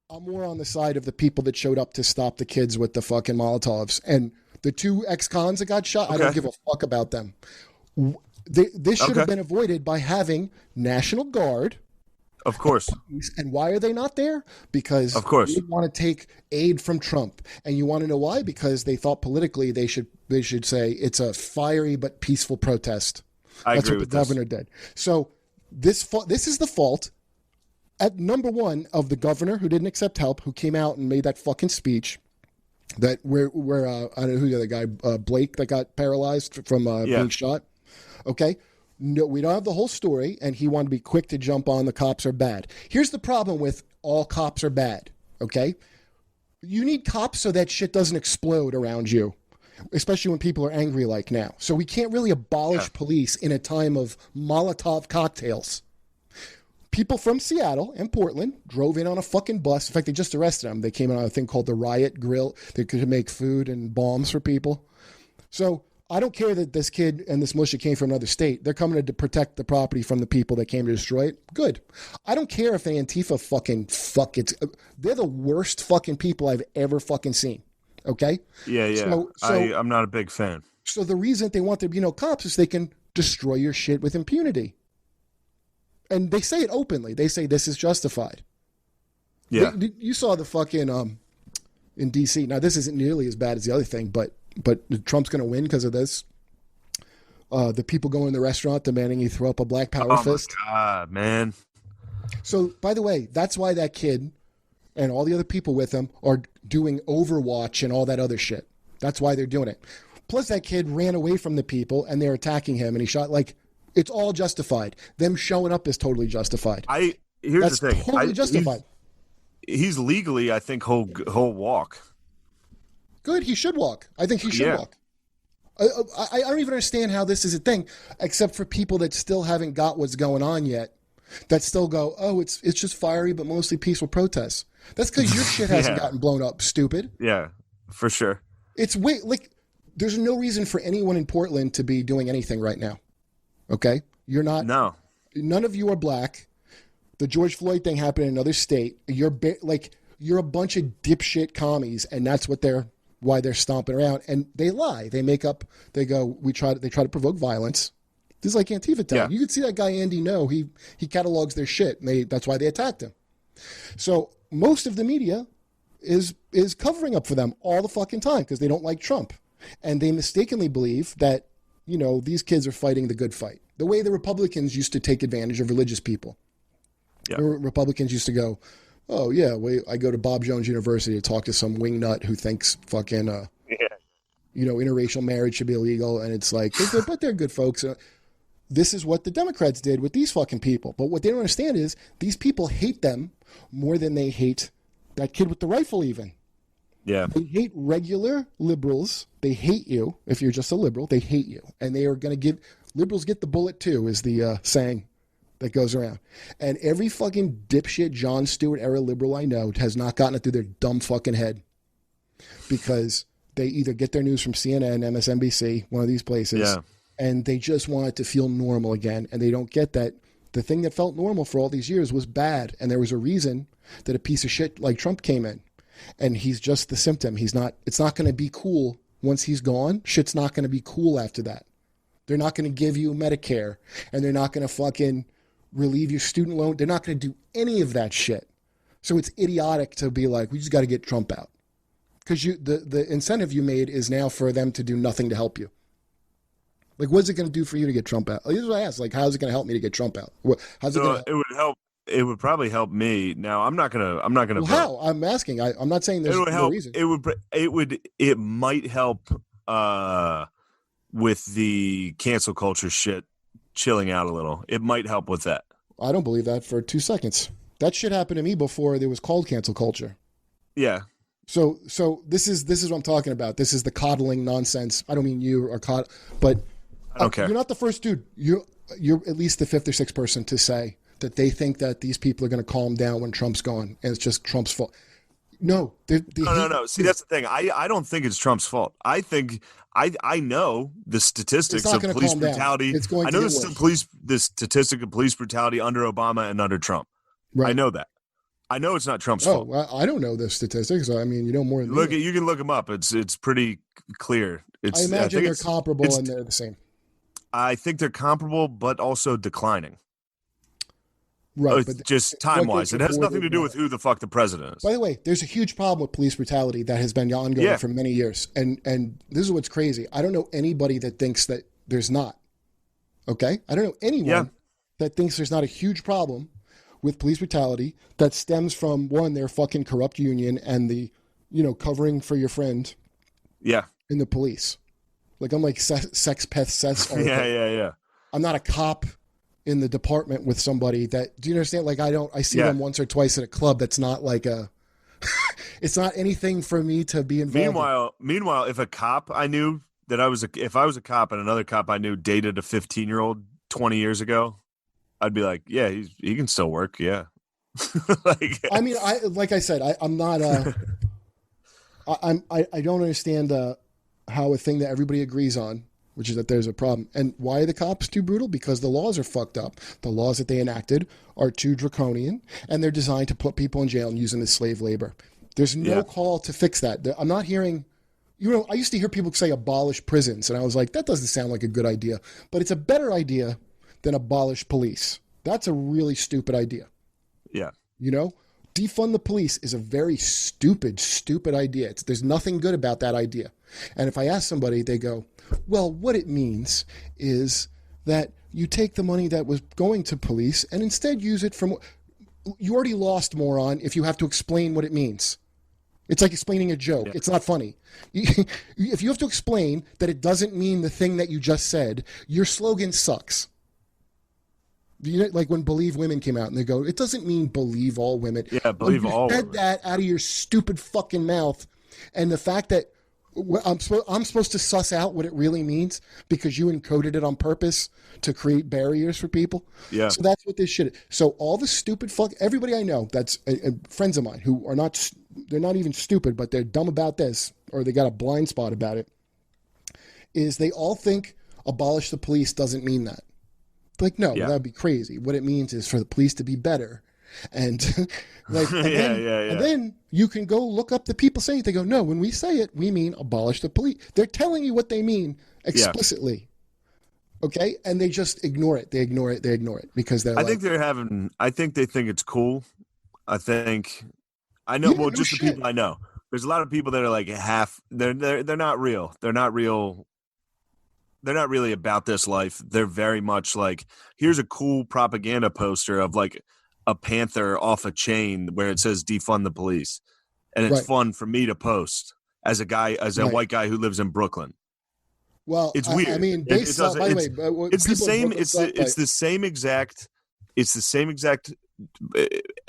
I'm more on the side of the people that showed up to stop the kids with the fucking Molotovs. And the two ex-cons that got shot, I don't Okay. give a fuck about them. This should have Okay. been avoided by having National Guard. Of course. And why are they not there? Because Of course. they want to take aid from Trump. And you want to know why? Because they thought politically they should say it's a fiery but peaceful protest. I That's agree what the with this. governor did. So this is the fault at number one of the governor who didn't accept help, who came out and made that fucking speech that where I don't know who the other guy Blake that got paralyzed from being shot. Okay. No, we don't have the whole story, and he wanted to be quick to jump on the cops are bad. Here's the problem with all cops are bad. Okay. You need cops so that shit doesn't explode around you, especially when people are angry like now. So we can't really abolish police in a time of Molotov cocktails. People from Seattle and Portland drove in on a fucking bus. In fact, they just arrested them. They came in on a thing called the Riot Grill. They could make food and bombs for people. So I don't care that this kid and this militia came from another state. They're coming to protect the property from the people that came to destroy it. Good. I don't care if they Antifa fuck it. They're the worst fucking people I've ever fucking seen. Okay? Yeah, yeah. I'm not a big fan. So the reason they want there to be no cops is they can destroy your shit with impunity. And they say it openly. They say this is justified. Yeah. You saw the fucking in D.C. Now, this isn't nearly as bad as the other thing, but Trump's going to win because of this. The people go in the restaurant demanding he throw up a black power fist. Oh, my God, man. So, by the way, that's why that kid and all the other people with him are doing Overwatch and all that other shit. That's why they're doing it. Plus, that kid ran away from the people, and they're attacking him, and he shot, like, it's all justified. Them showing up is totally justified. Here's That's the thing. totally justified. He's legally, I think, he'll walk. Good, he should walk. I think he should walk. I don't even understand how this is a thing, except for people that still haven't got what's going on yet, that still go, oh, it's just fiery but mostly peaceful protests. That's because your shit hasn't gotten blown up, stupid. Yeah, for sure. It's like there's no reason for anyone in Portland to be doing anything right now. Okay, you're not. No, none of you are black. The George Floyd thing happened in another state. You're a bunch of dipshit commies, and that's why they're stomping around. And they lie. They make up. They go. They try to provoke violence. This is like Antifa town. Yeah. You can see that guy Andy No. He catalogs their shit, and that's why they attacked him. So most of the media is covering up for them all the fucking time because they don't like Trump, and they mistakenly believe that these kids are fighting the good fight. The way the Republicans used to take advantage of religious people. Yeah. The Republicans used to go, oh, yeah, I go to Bob Jones University to talk to some wingnut who thinks fucking, interracial marriage should be illegal. And it's like, but they're good folks. This is what the Democrats did with these fucking people. But what they don't understand is these people hate them more than they hate that kid with the rifle even. Yeah. They hate regular liberals. They hate you. If you're just a liberal, they hate you. And they are going to liberals get the bullet too, is the saying that goes around. And every fucking dipshit Jon Stewart era liberal I know has not gotten it through their dumb fucking head because they either get their news from CNN, MSNBC, one of these places, and they just want it to feel normal again. And they don't get that the thing that felt normal for all these years was bad. And there was a reason that a piece of shit like Trump came in. And he's just the symptom. It's not going to be cool once he's gone. Shit's not going to be cool after that. They're not going to give you Medicare, and they're not going to fucking relieve your student loan. They're not going to do any of that shit. So it's idiotic to be like, we just got to get Trump out. Because the incentive you made is now for them to do nothing to help you. Like, what's it going to do for you to get Trump out? This is what I asked. Like, how's it going to help me to get Trump out? How's it going to? It would help. It would probably help me. Now, I'm not gonna. Well, how? I'm asking. I'm not saying there's no reason. It might help with the cancel culture shit chilling out a little. It might help with that. I don't believe that for 2 seconds. That shit happened to me before there was called cancel culture. Yeah. So this is what I'm talking about. This is the coddling nonsense. I don't mean you are but I don't care. You're not the first dude. You're at least the fifth or sixth person to say that they think that these people are going to calm down when Trump's gone, and it's just Trump's fault. No. No. See, that's the thing. I don't think it's Trump's fault. I think I know the statistics of police brutality. It's going I know the statistic of police brutality under Obama and under Trump. Right. I know that. I know it's not Trump's Oh, fault. I don't know the statistics. I mean, you know more than me. You can look them up. It's pretty clear. I imagine they're comparable and they're the same. I think they're comparable, but also declining. Right, but just time-wise. It has nothing to do with who the fuck the president is. By the way, there's a huge problem with police brutality that has been ongoing for many years. And this is what's crazy. I don't know anybody that thinks that there's not. Okay? I don't know anyone that thinks there's not a huge problem with police brutality that stems from, one, their fucking corrupt union and the, covering for your friend in the police. Like, I'm like sex pest Seth's article. Yeah. I'm not a cop in the department with somebody that, do you understand? Like, I see them once or twice at a club. That's not like it's not anything for me to be involved. Meanwhile, if a cop I knew if I was a cop and another cop I knew dated a 15-year-old 20 years ago, I'd be like, yeah, he can still work. Yeah. I mean, like I said, I'm not, I don't understand how a thing that everybody agrees on, which is that there's a problem. And why are the cops too brutal? Because the laws are fucked up. The laws that they enacted are too draconian, and they're designed to put people in jail and use them as slave labor. There's no call to fix that. I'm not hearing, I used to hear people say abolish prisons, and I was like, that doesn't sound like a good idea. But it's a better idea than abolish police. That's a really stupid idea. Yeah. Defund the police is a very stupid idea. There's nothing good about that idea. And if I ask somebody, they go, well, what it means is that you take the money that was going to police and instead use it from... You already lost, moron, if you have to explain what it means. It's like explaining a joke. It's not funny. If you have to explain that it doesn't mean the thing that you just said, your slogan sucks. Like when Believe Women came out and they go, it doesn't mean believe all women. Yeah, believe all women. You said that out of your stupid fucking mouth. And the fact that I'm supposed to suss out what it really means because you encoded it on purpose to create barriers for people. Yeah. So that's what this shit is. So all the stupid everybody I know that's friends of mine who are they're not even stupid, but they're dumb about this, or they got a blind spot about it, is they all think abolish the police doesn't mean that. Like, no, that'd be crazy. What it means is for the police to be better. And and then you can go look up the people saying it. They go, no, when we say it, we mean abolish the police. They're telling you what they mean explicitly. Okay. And they just ignore it. They ignore it because they're I think they think it's cool. I know. Well, just the people I know. There's a lot of people that are like they're not real. They're not real. They're not really about this life. They're very much like, here's a cool propaganda poster of like a panther off a chain where it says defund the police. And it's fun for me to post as a white guy who lives in Brooklyn. Well, it's weird. I mean, it's the same exact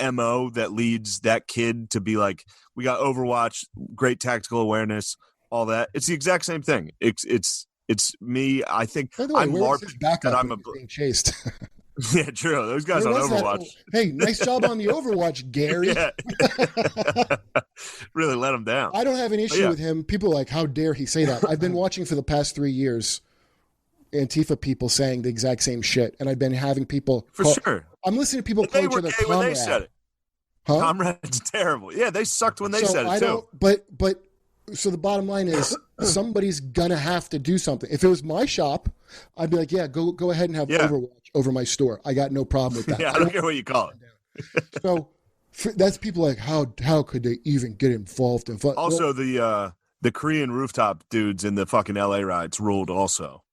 MO that leads that kid to be like, we got Overwatch, great tactical awareness, all that. It's the exact same thing. It's me. I think I'm LARPing that I'm being chased. Yeah, true. Those guys on Overwatch. Hey, nice job on the Overwatch, Gary. Really let him down. I don't have an issue with him. People are like, how dare he say that? I've been watching for the past 3 years Antifa people saying the exact same shit, and I've been having people sure. I'm listening to people call each other comrade. When they said it. Huh? Comrade's terrible. Yeah, they sucked when they said it too. But so the bottom line is somebody's gonna have to do something. If it was my shop, I'd be like, yeah, go ahead and have Overwatch over my store. I got no problem with that. Yeah, I don't care what you call it. So that's people like, how could they even get involved in? Also, the Korean rooftop dudes in the fucking LA riots ruled. Also,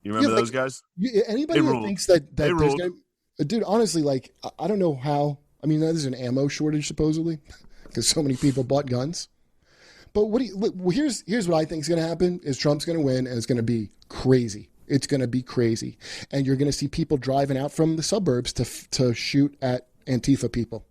you remember those guys? Anybody who thinks that there's gonna, dude, honestly, like I don't know how. I mean, there's an ammo shortage supposedly because so many people bought guns. But here's what I think is going to happen is Trump's going to win, and it's going to be crazy. It's going to be crazy. And you're going to see people driving out from the suburbs to shoot at Antifa people.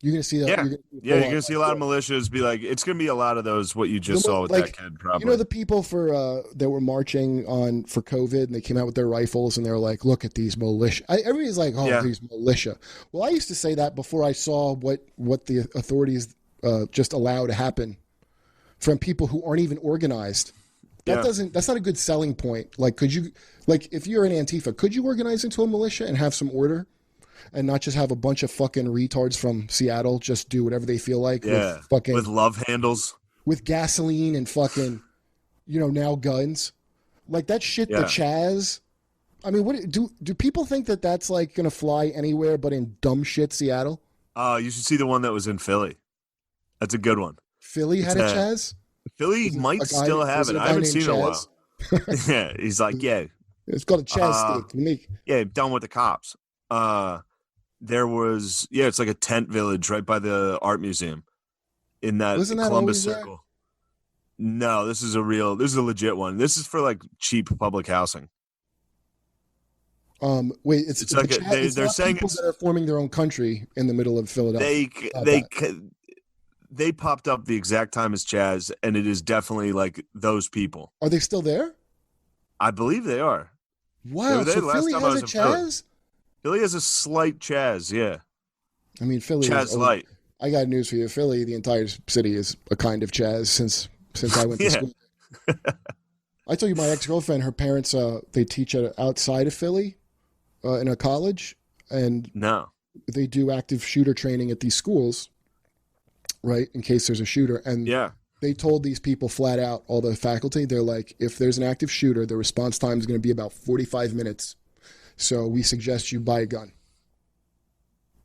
You're going to see that. You're going to see a lot of militias be like, it's going to be a lot of those, what you just saw with that kid, probably. The people that were marching for COVID, and they came out with their rifles, and they were like, look at these militia. Everybody's like, these militia. Well, I used to say that before I saw what the authorities just allow to happen from people who aren't even organized. That's not a good selling point. Like, if you're an Antifa, could you organize into a militia and have some order? and not just have a bunch of fucking retards from Seattle just do whatever they feel like with Yeah, with fucking love handles. with gasoline and fucking, now guns. Like that shit, the Yeah. Chaz. I mean, what do people think that that's like going to fly anywhere but in dumb shit Seattle? You should see the one that was in Philly. That's a good one. Philly It's had a Chaz? Philly might still have Was it. there a I guy haven't named seen it in a Chaz? while. Yeah, he's like, yeah, It's called a Chaz uh, steak. Unique. yeah, done with the cops. There was, yeah, it's like a tent village right by the art museum in that Wasn't that Columbus always there? Circle. No, this is a legit one. This is for like cheap public housing. Wait, it's It's the like Chaz, it's they're not saying people it's that are forming their own country in the middle of Philadelphia. they Not they that. they popped up the exact time as Chaz, and it is definitely like those people. Are they still there? I believe they are. They Wow, were there so last Philly time I has was a in Philly. Chaz? Philly has a slight Chaz, yeah. I mean, Philly is Chaz light. I got news for you. Philly, the entire city is a kind of Chaz since I went to Yeah. school. I told you my ex-girlfriend, her parents, they teach outside of Philly in a college, and No. they do active shooter training at these schools, right, in case there's a shooter. And Yeah. they told these people flat out, all the faculty, they're like, if there's an active shooter, the response time is going to be about 45 minutes. So we suggest you buy a gun.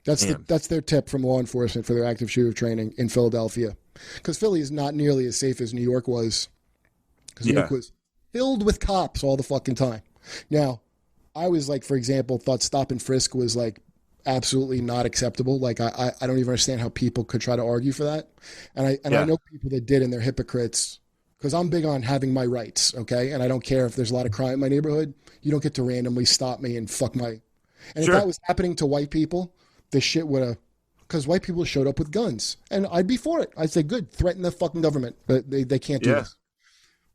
That's their tip from law enforcement for their active shooter training in Philadelphia. Because Philly is not nearly as safe as New York was. Because New York was filled with cops all the fucking time. Now, I was like, for example, thought stop and frisk was like absolutely not acceptable. Like I don't even understand how people could try to argue for that. And I know people that did, and they're hypocrites. Because I'm big on having my rights, okay? And I don't care if there's a lot of crime in my neighborhood. You don't get to randomly stop me and fuck my. And if that was happening to white people, this shit would have. Because white people showed up with guns, and I'd be for it. I'd say, good, threaten the fucking government, but they can't do this.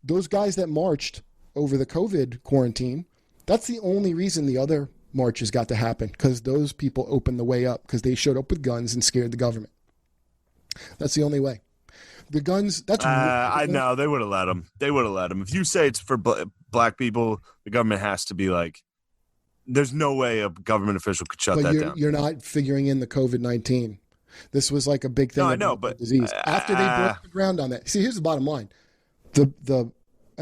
Those guys that marched over the COVID quarantine, that's the only reason the other marches got to happen, because those people opened the way up because they showed up with guns and scared the government. That's the only way. The guns, that's... I know, they would have let them. They would have let them. If you say it's for black people, the government has to be like, there's no way a government official could shut that down. You're not figuring in the COVID-19. This was like a big thing. No, I know, but disease. After they broke the ground on that. See, here's the bottom line. And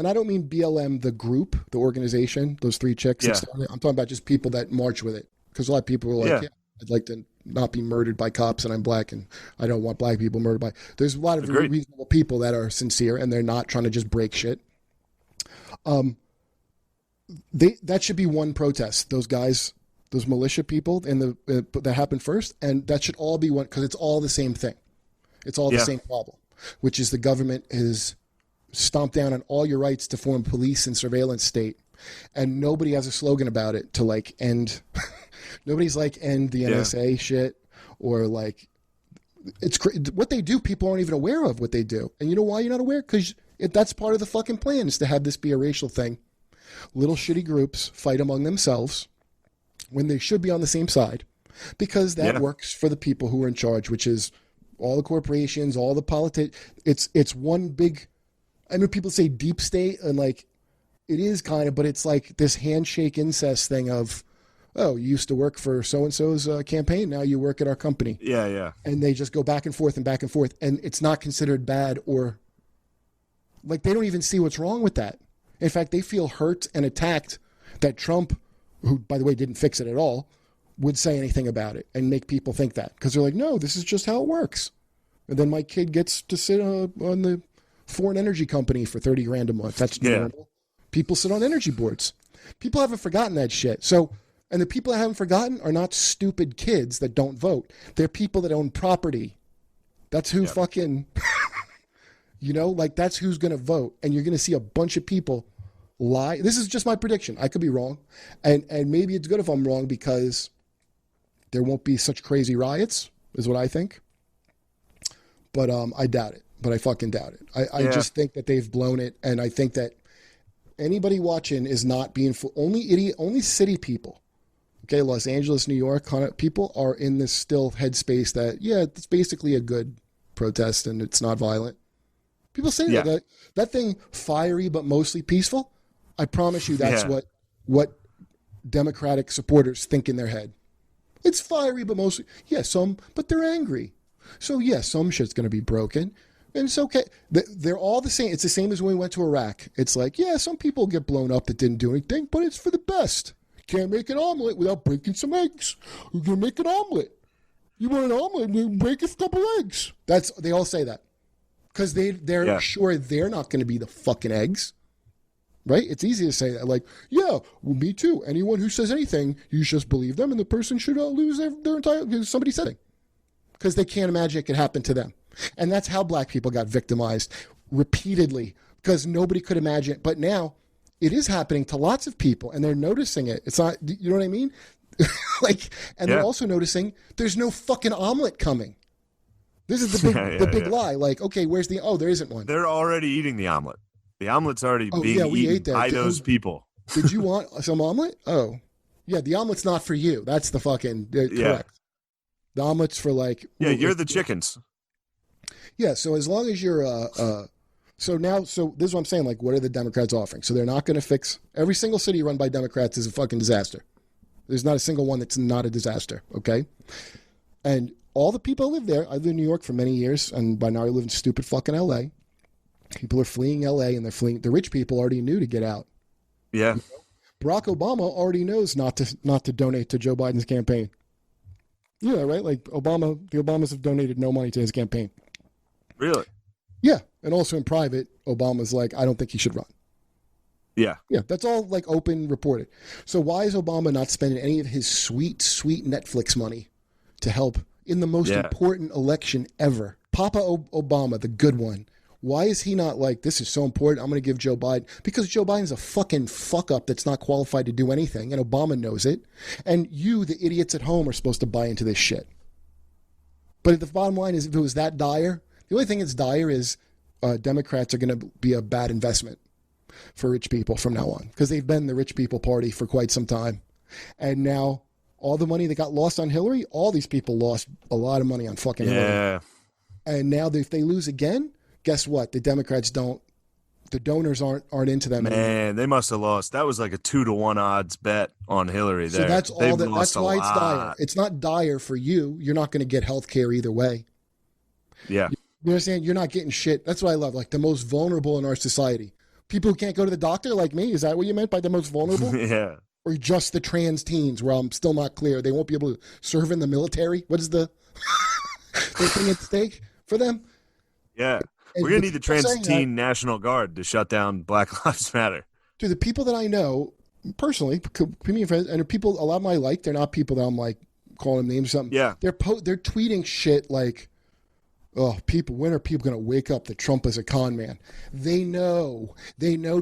I don't mean BLM, the group, the organization, those three chicks. Yeah. I'm talking about just people that march with it. Because a lot of people were like, yeah, I'd like to not be murdered by cops, and I'm black, and I don't want black people murdered by. There's a lot of reasonable people that are sincere, and they're not trying to just break shit. That should be one protest. Those guys, those militia people, and that happened first, and that should all be one, because it's all the same thing. It's all the same problem, which is the government is stomped down on all your rights to form police and surveillance state, and nobody has a slogan about it to like end. Nobody's like end the NSA shit, or like what they do. People aren't even aware of what they do, and you know why you're not aware? Because that's part of the fucking plan, is to have this be a racial thing. Little shitty groups fight among themselves when they should be on the same side, because that works for the people who are in charge, which is all the corporations, all the politics. It's one big. I know people say deep state, and like it is kind of, but it's like this handshake incest thing of, oh, you used to work for so-and-so's campaign, now you work at our company. Yeah. And they just go back and forth, and it's not considered bad, or like they don't even see what's wrong with that. In fact, they feel hurt and attacked that Trump, who, by the way, didn't fix it at all, would say anything about it and make people think that. Because they're like, no, this is just how it works. And then my kid gets to sit on the foreign energy company for $30,000 a month. That's normal. People sit on energy boards. People haven't forgotten that shit. So, and the people that haven't forgotten are not stupid kids that don't vote. They're people that own property. That's who fucking... like that's who's going to vote. And you're going to see a bunch of people lie. This is just my prediction. I could be wrong. And maybe it's good if I'm wrong, because there won't be such crazy riots, is what I think. But I doubt it. But I fucking doubt it. I just think that they've blown it. And I think that anybody watching is not being only city people. Okay, Los Angeles, New York, people are in this still headspace that, it's basically a good protest and it's not violent. People say that thing fiery but mostly peaceful. I promise you that's what Democratic supporters think in their head. It's fiery, but mostly, yeah, but they're angry. So, yeah, some shit's going to be broken. And it's okay. They're all the same. It's the same as when we went to Iraq. It's like, yeah, some people get blown up that didn't do anything, but it's for the best. Can't make an omelet without breaking some eggs. You can make an omelet. You want an omelet, you break a couple eggs. They all say that. Because they're sure they're not going to be the fucking eggs. Right? It's easy to say that. Like, yeah, well, me too. Anyone who says anything, you just believe them, and the person should lose their entire... Because somebody said it. Because they can't imagine it could happen to them. And that's how black people got victimized repeatedly. Because nobody could imagine it. But now, it is happening to lots of people, and they're noticing it. It's not... You know what I mean? They're also noticing there's no fucking omelet coming. This is the big lie. Like, okay, where's the... Oh, there isn't one. They're already eating the omelet. The omelet's already being eaten by those people. Did you want some omelet? Oh. Yeah, the omelet's not for you. That's the fucking... correct. The omelet's for like... Yeah, you're the chickens. Yeah, so as long as you're... So this is what I'm saying. Like, what are the Democrats offering? So they're not going to fix... Every single city run by Democrats is a fucking disaster. There's not a single one that's not a disaster, okay? And all the people who live there... I lived in New York for many years, and by now I live in stupid fucking L.A., people are fleeing L.A. and they're fleeing. The rich people already knew to get out. Yeah. Barack Obama already knows not to donate to Joe Biden's campaign. Yeah, right? Like the Obamas have donated no money to his campaign. Really? Yeah. And also in private, Obama's like, I don't think he should run. Yeah. Yeah. That's all like open reported. So why is Obama not spending any of his sweet, sweet Netflix money to help in the most important election ever? Papa Obama, the good one. Why is he not like, this is so important, I'm going to give Joe Biden... Because Joe Biden's a fucking fuck-up that's not qualified to do anything, and Obama knows it. And you, the idiots at home, are supposed to buy into this shit. But the bottom line is, if it was that dire, the only thing that's dire is Democrats are going to be a bad investment for rich people from now on. Because they've been the rich people party for quite some time. And now, all the money that got lost on Hillary, all these people lost a lot of money on fucking Hillary. And now, if they lose again... Guess what? The Democrats the donors aren't into them anymore. Man, they must have lost. That was like a 2-to-1 odds bet on Hillary there. So that's that's why it's dire. It's not dire for you. You're not going to get health care either way. Yeah. You understand? You're not getting shit. That's what I love. Like the most vulnerable in our society. People who can't go to the doctor like me. Is that what you meant by the most vulnerable? Yeah. Or just the trans teens where I'm still not clear. They won't be able to serve in the military. What is the thing at stake for them? Yeah. We're going to need the trans teen National Guard to shut down Black Lives Matter. Dude, the people that I know, personally, friends, and people, a lot of them I like, they're not people that I'm like calling them names or something. Yeah. They're tweeting shit like, oh, when are people going to wake up that Trump is a con man? They know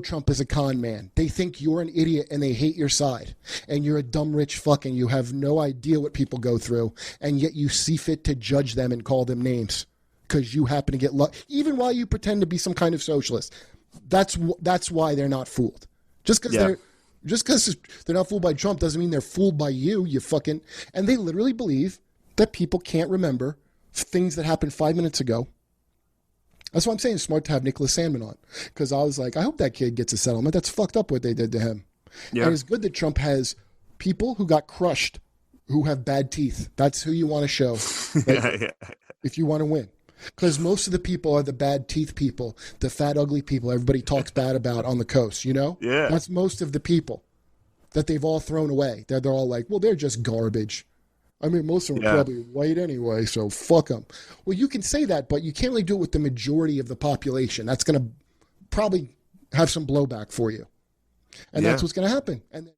Trump is a con man. They think you're an idiot and they hate your side. And you're a dumb rich fucking, you have no idea what people go through. And yet you see fit to judge them and call them names. Because you happen to get lucky, even while you pretend to be some kind of socialist. That's why they're not fooled. Just because they're not fooled by Trump doesn't mean they're fooled by you. You fucking... And they literally believe that people can't remember things that happened 5 minutes ago. That's why I'm saying it's smart to have Nicholas Sandmann on. Because I was like, I hope that kid gets a settlement. That's fucked up what they did to him. Yeah. And it's good that Trump has people who got crushed who have bad teeth. That's who you want to show. If you want to win. Because most of the people are the bad teeth people, the fat, ugly people everybody talks bad about on the coast, you know? Yeah. That's most of the people that they've all thrown away. They're all like, well, they're just garbage. I mean, most of them are probably white anyway, so fuck them. Well, you can say that, but you can't really do it with the majority of the population. That's going to probably have some blowback for you. And that's what's going to happen. And